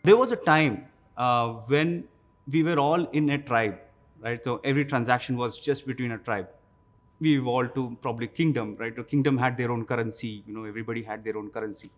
There was a time when we were all in a tribe, right? So every transaction was just between a tribe. We evolved to probably kingdom, right? The kingdom had their own currency, everybody had their own currency.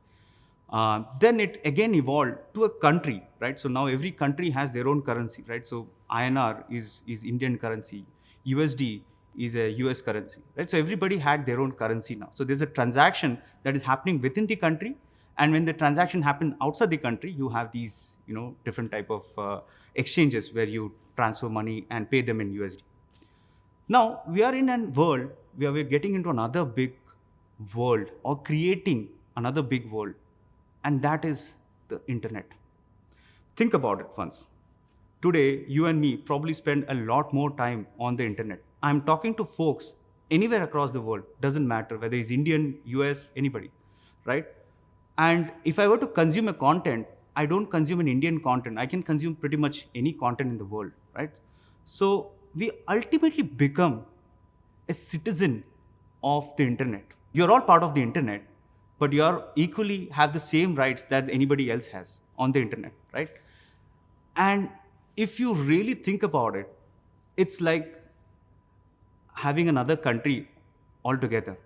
Then it again evolved to a country, right? So now every country has their own currency, right? So INR is Indian currency, USD is a US currency, right? So everybody had their own currency now. So there's a transaction that is happening within the country, and when the transaction happen outside the country, you have these, different type of exchanges where you transfer money and pay them in USD. Now we are in a world where we're getting into another big world or creating another big world, and that is the internet. Think about it once. Today, you and me probably spend a lot more time on the internet. I'm talking to folks anywhere across the world, doesn't matter whether it's Indian, US, anybody, right? And if I were to consume a content, I don't consume an Indian content. I can consume pretty much any content in the world, right? So we ultimately become a citizen of the internet. You're all part of the internet, but you are equally have the same rights that anybody else has on the internet, right? And if you really think about it, it's like having another country altogether,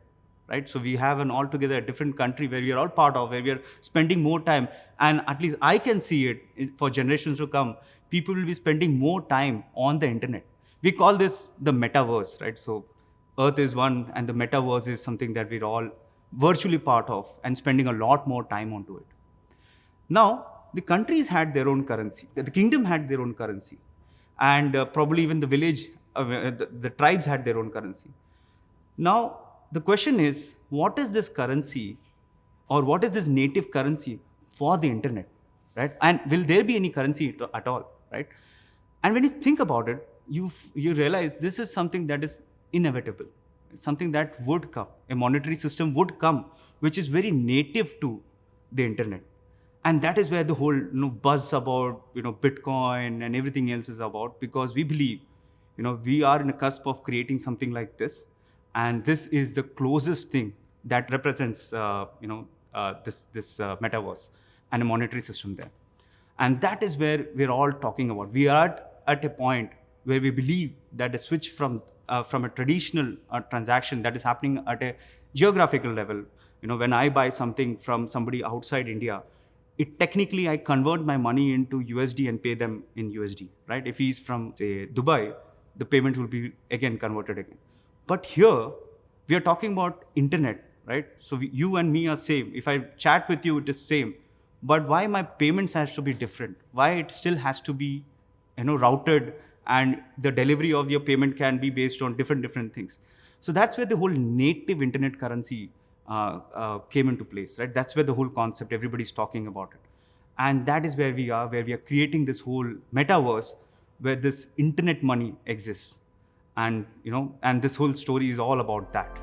right? So we have an altogether different country where we are all part of, where we are spending more time. And at least I can see it for generations to come, people will be spending more time on the internet. We call this the metaverse, right? So Earth is one, and the metaverse is something that we're all virtually part of and spending a lot more time onto it. Now, the countries had their own currency, the kingdom had their own currency, and probably even the village, the tribes had their own currency. Now, the question is, what is this currency, or what is this native currency for the internet, right? And will there be any currency at all, right? And when you think about it, you realize this is something that is inevitable, something that would come. A monetary system would come, which is very native to the internet. And that is where the whole buzz about Bitcoin and everything else is about, because we believe we are in a cusp of creating something like this, and this is the closest thing that represents this metaverse and a monetary system there. And that is where we're all talking about. We are at a point where we believe that a switch from a traditional transaction that is happening at a geographical level. When I buy something from somebody outside India, technically I convert my money into USD and pay them in USD, right? If he's from, say, Dubai, the payment will be again converted again. But here we are talking about internet, right? So you and me are same. If I chat with you, it is same. But why my payments has to be different? Why it still has to be routed, and the delivery of your payment can be based on different things. So that's where the whole native internet currency came into place, right? That's where the whole concept, everybody's talking about it. And that is where we are creating this whole metaverse where this internet money exists. And, and this whole story is all about that.